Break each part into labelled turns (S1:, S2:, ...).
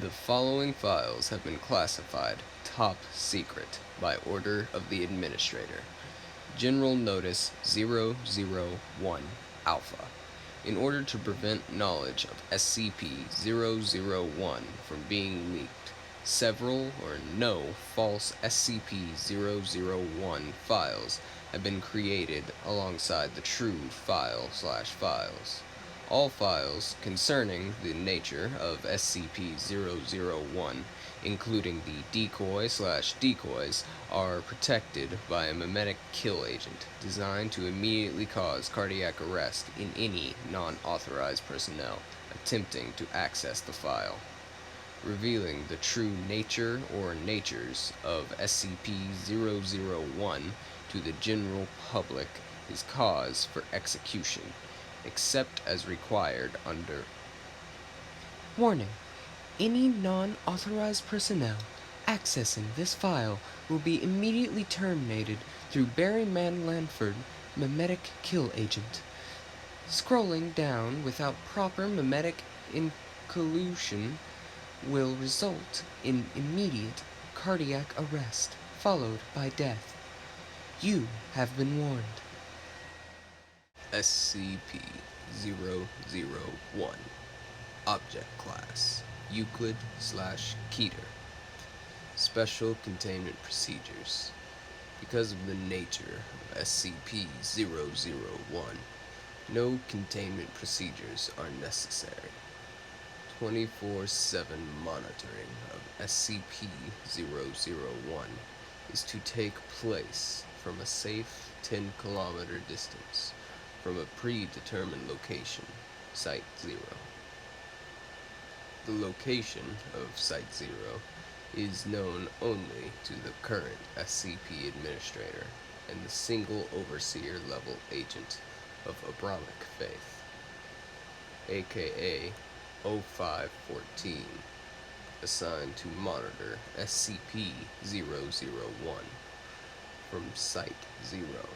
S1: The following files have been classified top secret by order of the administrator. General Notice 001 Alpha. In order to prevent knowledge of SCP-001 from being leaked, several or no false SCP-001 files have been created alongside the true file/files. All files concerning the nature of SCP-001, including the decoy/decoys, are protected by a memetic kill agent designed to immediately cause cardiac arrest in any non-authorized personnel attempting to access the file. Revealing the true nature or natures of SCP-001 to the general public is cause for execution, except as required under.
S2: Warning: any non-authorized personnel accessing this file will be immediately terminated through Barry Lanford, memetic kill agent. Scrolling down without proper memetic inclusion will result in immediate cardiac arrest, followed by death. You have been warned.
S1: SCP-001 Object Class Euclid/Keter. Special Containment Procedures. Because of the nature of SCP-001, no containment procedures are necessary. 24/7 monitoring of SCP-001 is to take place from a safe 10-kilometer distance from a predetermined location, Site 0. The location of Site 0 is known only to the current SCP Administrator and the single Overseer level agent of Abrahamic Faith, aka 0514, assigned to monitor SCP-001 from Site 0.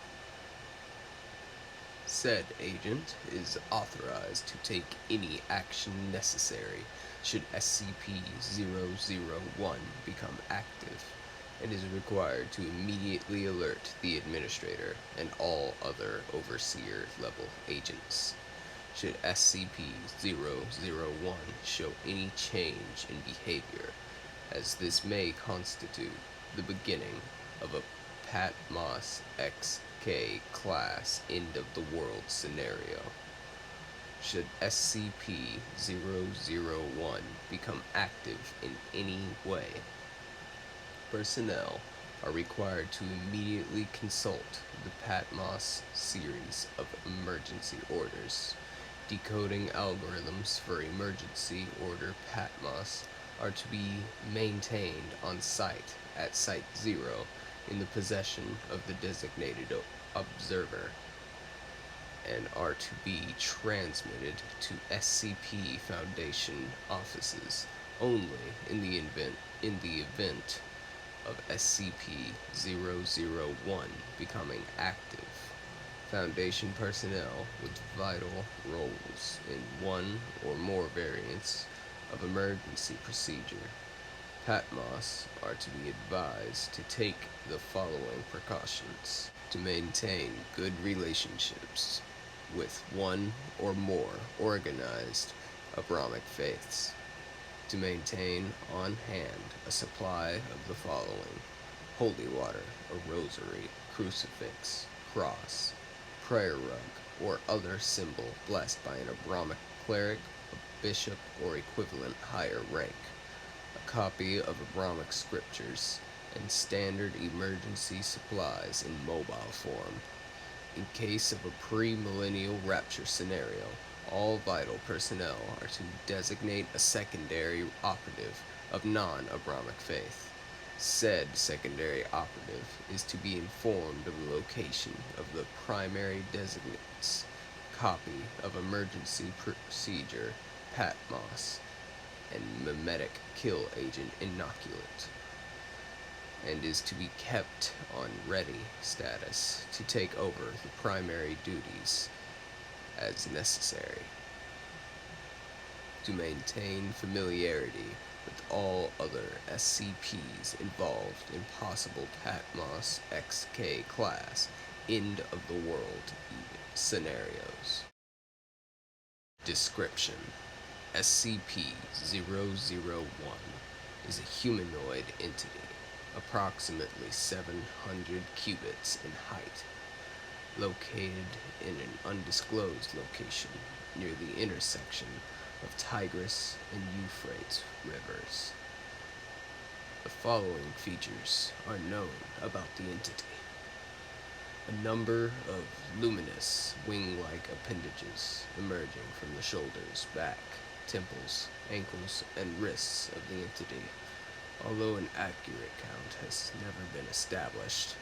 S1: Said agent is authorized to take any action necessary should SCP-001 become active, and is required to immediately alert the Administrator and all other Overseer-level agents should SCP-001 show any change in behavior, as this may constitute the beginning of a Patmos XK class end-of-the-world scenario. Should SCP-001 become active in any way, personnel are required to immediately consult the Patmos series of emergency orders. Decoding algorithms for emergency order Patmos are to be maintained on site at Site 0 in the possession of the designated observer, and are to be transmitted to SCP Foundation offices only in the event of SCP-001 becoming active. Foundation personnel with vital roles in one or more variants of emergency procedure Patmos are to be advised to take the following precautions: to maintain good relationships with one or more organized Abrahamic faiths, to maintain on hand a supply of the following: holy water, a rosary, crucifix, cross, prayer rug, or other symbol blessed by an Abrahamic cleric, a bishop, or equivalent higher rank, a copy of Abrahamic scriptures, and standard emergency supplies in mobile form. In case of a pre-millennial rapture scenario, all vital personnel are to designate a secondary operative of non-Abrahamic faith. Said secondary operative is to be informed of the location of the primary designate's copy of emergency procedure Patmos and memetic kill agent inoculant, and is to be kept on ready status to take over the primary duties as necessary. To maintain familiarity with with all other SCPs involved in possible Patmos XK class end of the world scenarios. Description: SCP-001 is a humanoid entity, approximately 700 cubits in height, located in an undisclosed location near the intersection of Tigris and Euphrates rivers. The following features are known about the entity. A number of luminous wing-like appendages emerging from the shoulders, back, temples, ankles, and wrists of the entity. Although an accurate count has never been established,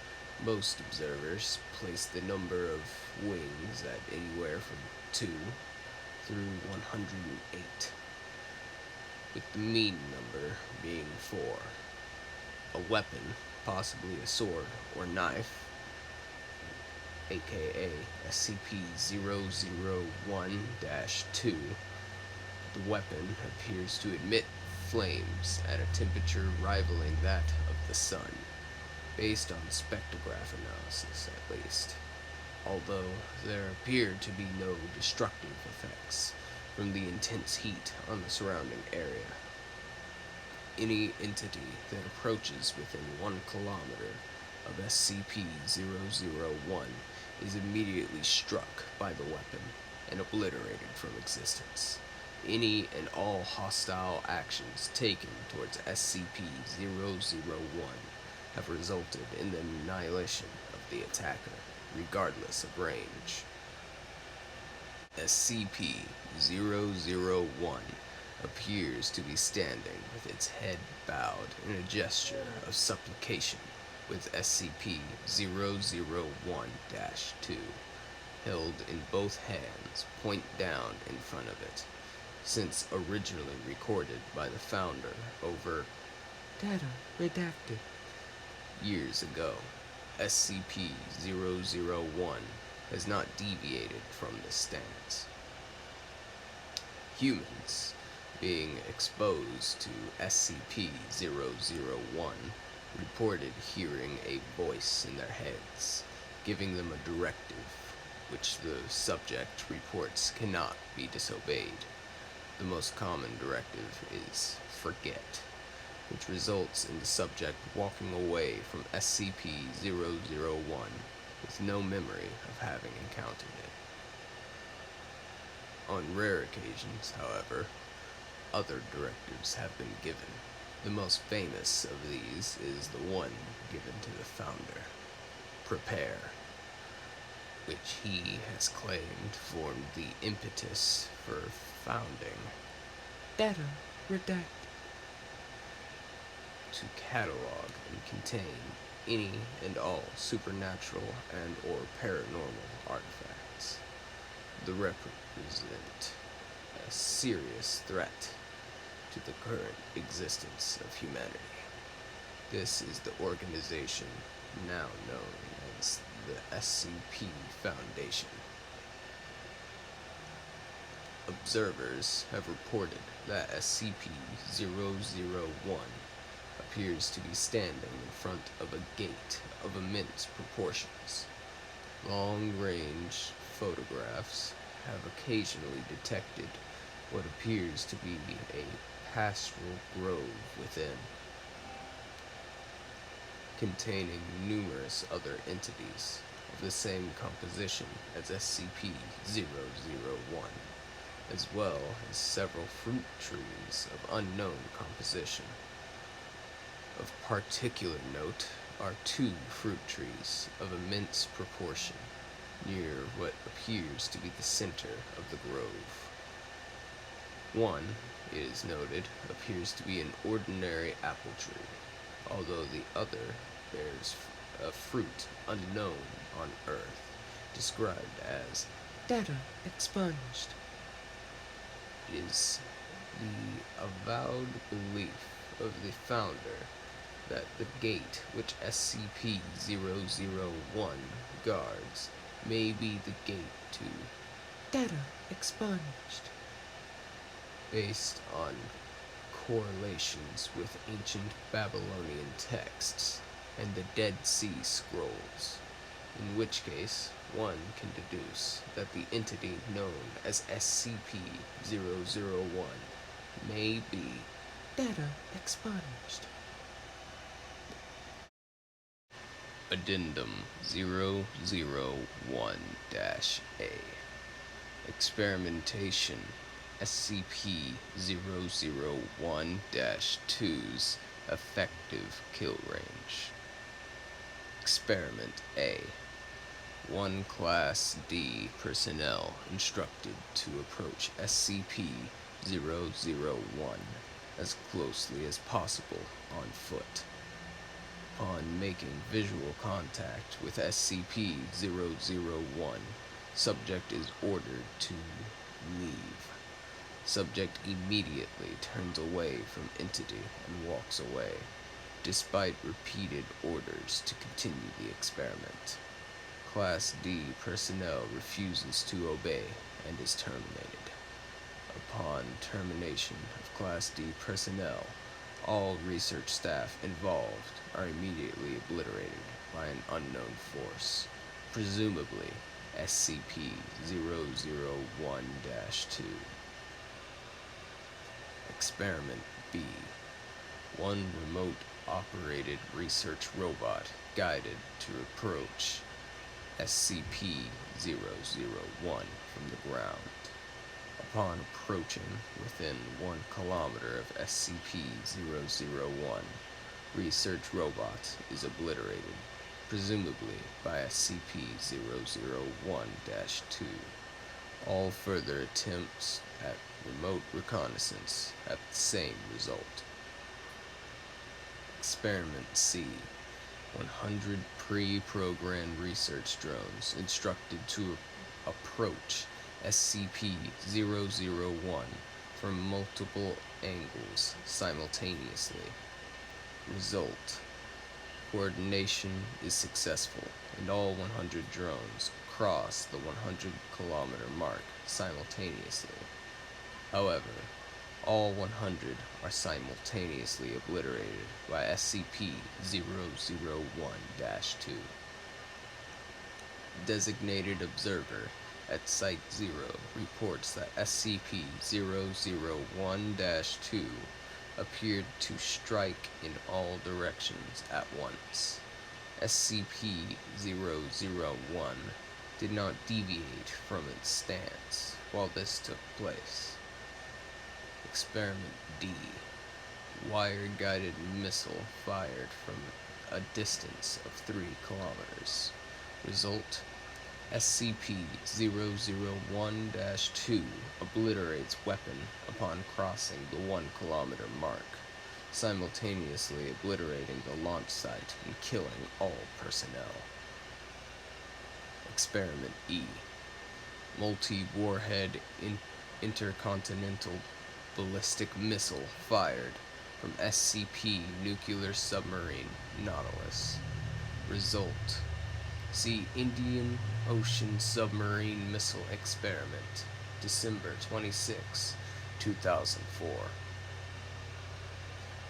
S1: most observers place the number of wings at anywhere from 2 through 108, with the mean number being 4. A weapon, possibly a sword or knife, aka SCP-001-2, the weapon appears to emit flames at a temperature rivaling that of the sun, based on spectrograph analysis at least, although there appear to be no destructive effects from the intense heat on the surrounding area. Any entity that approaches within 1 kilometer of SCP-001 is immediately struck by the weapon and obliterated from existence. Any and all hostile actions taken towards SCP-001 have resulted in the annihilation of the attacker, regardless of range. SCP-001 appears to be standing with its head bowed in a gesture of supplication, with SCP-001-2 held in both hands, point down in front of it, since originally recorded by the founder over
S2: Data redacted.
S1: years ago. SCP-001 has not deviated from this stance. Humans, being exposed to SCP-001, reported hearing a voice in their heads, giving them a directive, which the subject reports cannot be disobeyed. The most common directive is forget, which results in the subject walking away from SCP-001 with no memory of having encountered it. On rare occasions, however, other directives have been given. The most famous of these is the one given to the founder, prepare, which he has claimed formed the impetus for founding.
S2: Data redacted.
S1: To catalog and contain any and all supernatural and or paranormal artifacts that represent a serious threat to the current existence of humanity. This is the organization now known as the SCP Foundation. Observers have reported that SCP-001 appears to be standing in front of a gate of immense proportions. Long-range photographs have occasionally detected what appears to be a pastoral grove within, containing numerous other entities of the same composition as SCP-001, as well as several fruit trees of unknown composition. Of particular note are 2 fruit trees of immense proportion near what appears to be the center of the grove. One, it is noted, appears to be an ordinary apple tree, although the other bears a fruit unknown on Earth, described as
S2: Data expunged.
S1: It is the avowed belief of the founder that the gate which SCP-001 guards may be the gate to
S2: Data expunged.
S1: based on correlations with ancient Babylonian texts and the Dead Sea Scrolls, in which case one can deduce that the entity known as SCP-001 may be
S2: Data expunged.
S1: Addendum 001-A. Experimentation SCP-001-2's effective kill range. Experiment A. 1 Class D personnel instructed to approach SCP-001 as closely as possible on foot. Upon making visual contact with SCP-001, subject is ordered to leave. Subject immediately turns away from entity and walks away, despite repeated orders to continue the experiment. Class D personnel refuses to obey and is terminated. Upon termination of Class D personnel, all research staff involved are immediately obliterated by an unknown force, presumably SCP-001-2. Experiment B. 1 remote-operated research robot guided to approach SCP-001 from the ground. Upon approaching within 1 kilometer of SCP-001, research robot is obliterated, presumably by SCP-001-2. All further attempts at remote reconnaissance have the same result. Experiment C. 100 pre-programmed research drones instructed to approach SCP-001 from multiple angles simultaneously. Result: coordination is successful, and all 100 drones cross the 100-kilometer mark simultaneously. However, all 100 are simultaneously obliterated by SCP-001-2. Designated Observer at Site-0 reports that SCP-001-2 appeared to strike in all directions at once. SCP-001 did not deviate from its stance while this took place. Experiment D. Wire-guided missile fired from a distance of 3 kilometers. Result: SCP-001-2 obliterates weapon upon crossing the 1-kilometer mark, simultaneously obliterating the launch site and killing all personnel. Experiment E. Multi-warhead intercontinental ballistic missile fired from SCP Nuclear Submarine Nautilus. Result: see Indian Ocean Submarine Missile Experiment, December 26, 2004.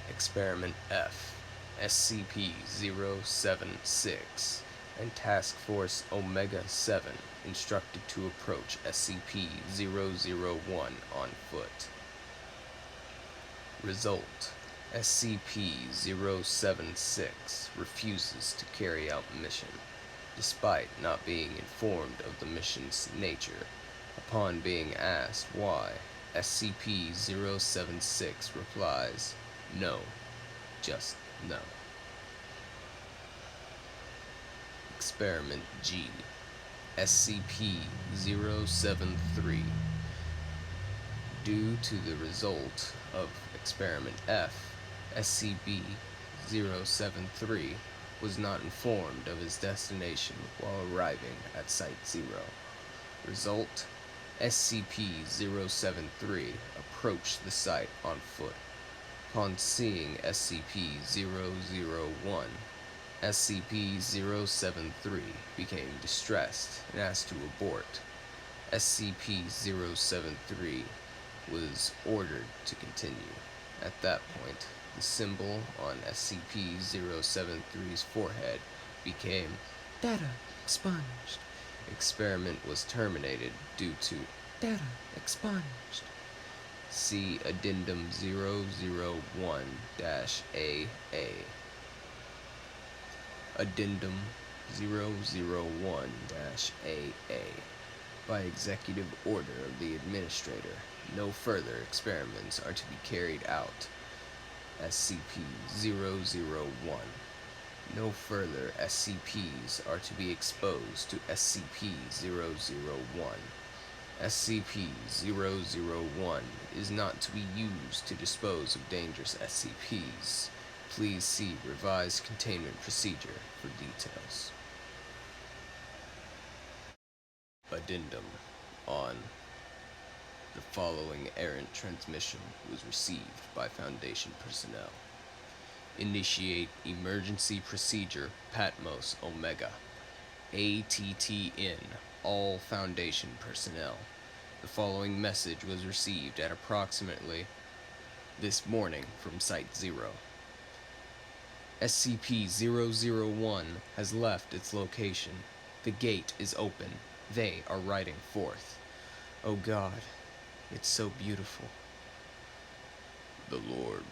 S1: Experiment F. SCP-076 and Task Force Omega-7 instructed to approach SCP-001 on foot. Result: SCP-076 refuses to carry out mission, despite not being informed of the mission's nature. Upon being asked why, SCP-076 replies, "No, just no." Experiment G. SCP-073. Due to the result of Experiment F, SCP-073 was not informed of his destination while arriving at Site-0. Result: SCP-073 approached the site on foot. Upon seeing SCP-001, SCP-073 became distressed and asked to abort. SCP-073 was ordered to continue. At that point, the symbol on SCP-073's forehead became
S2: Data expunged.
S1: experiment was terminated due to
S2: Data expunged.
S1: see Addendum 001-AA. Addendum 001-AA. By executive order of the Administrator, no further experiments are to be carried out. SCP-001. No further SCPs are to be exposed to SCP-001. SCP-001 is not to be used to dispose of dangerous SCPs. Please see revised containment procedure for details. Addendum on the following errant transmission was received by Foundation personnel. Initiate emergency procedure Patmos Omega. ATTN all Foundation personnel. The following message was received at approximately this morning from Site 0. SCP-001 has left its location. The gate is open. They are riding forth. Oh God, it's so beautiful. The Lord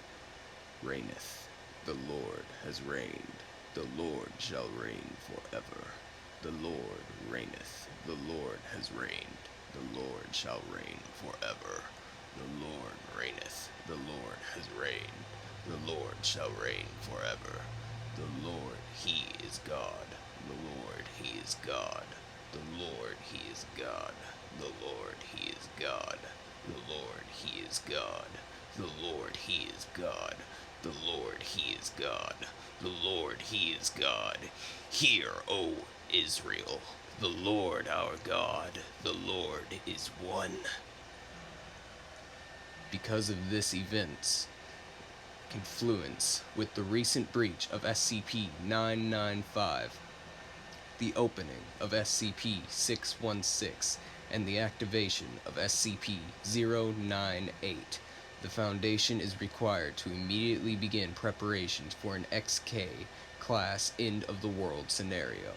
S1: reigneth. The Lord has reigned. The Lord shall reign forever. The Lord reigneth. The Lord has reigned. The Lord shall reign forever. The Lord reigneth. The Lord has reigned. The Lord shall reign forever. The Lord, He is God. The Lord, He is God. The Lord, He is God. The Lord, He is God. The Lord, He is God. The Lord, He is God. The Lord, He is God. The Lord, He is God. Hear, O Israel, the Lord our God, the Lord is one. Because of this event's confluence with the recent breach of SCP-995, the opening of SCP-616, and the activation of SCP-098, the Foundation is required to immediately begin preparations for an XK-class end-of-the-world scenario.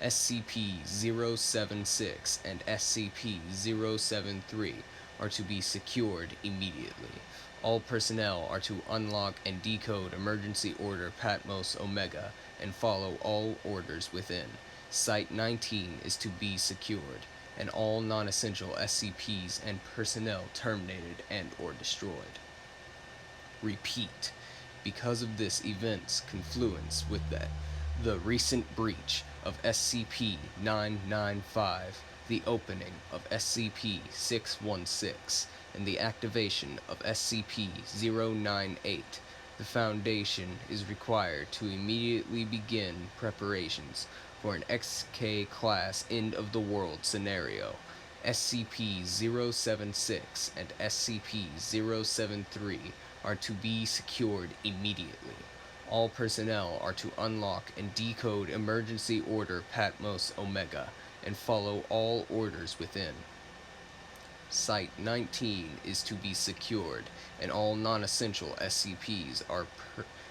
S1: SCP-076 and SCP-073 are to be secured immediately. All personnel are to unlock and decode Emergency Order Patmos Omega and follow all orders within. Site 19 is to be secured, and all non-essential SCPs and personnel terminated and or destroyed. Repeat, because of this event's confluence with the recent breach of SCP-995, the opening of SCP-616, and the activation of SCP-098, the Foundation is required to immediately begin preparations for an XK-class end-of-the-world scenario. SCP-076 and SCP-073 are to be secured immediately. All personnel are to unlock and decode Emergency Order Patmos Omega and follow all orders within. Site 19 is to be secured, and all non-essential SCPs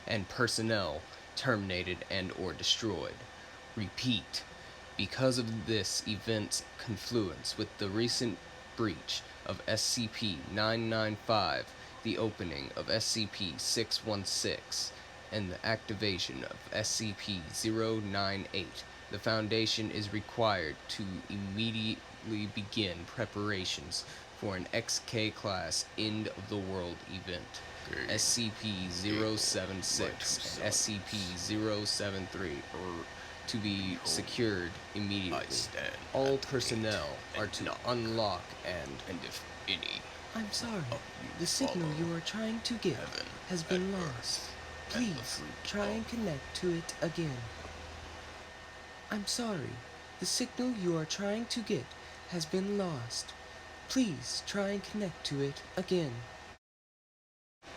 S1: and personnel terminated and or destroyed. Repeat, because of this event's confluence with the recent breach of SCP-995, the opening of SCP-616, and the activation of SCP-098, the Foundation is required to immediately begin preparations for an XK-class end-of-the-world event. SCP-076 and SCP-073 are to be secured immediately. All personnel are to unlock and if any.
S2: I'm sorry. The signal you are trying to get has been lost. Please try and connect to it again. I'm sorry. The signal you are trying to get has been lost. Please try and connect to it again.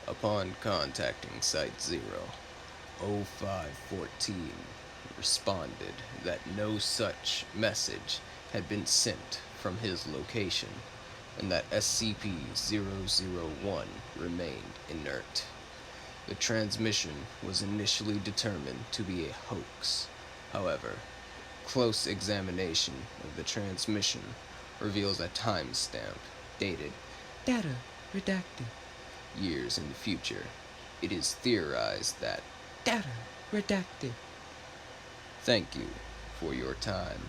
S1: Upon contacting Site 00514 responded that no such message had been sent from his location. and that SCP-001 remained inert. The transmission was initially determined to be a hoax. However, close examination of the transmission reveals a timestamp dated
S2: Data redacted.
S1: years in the future. It is theorized that
S2: Data redacted.
S1: thank you for your time.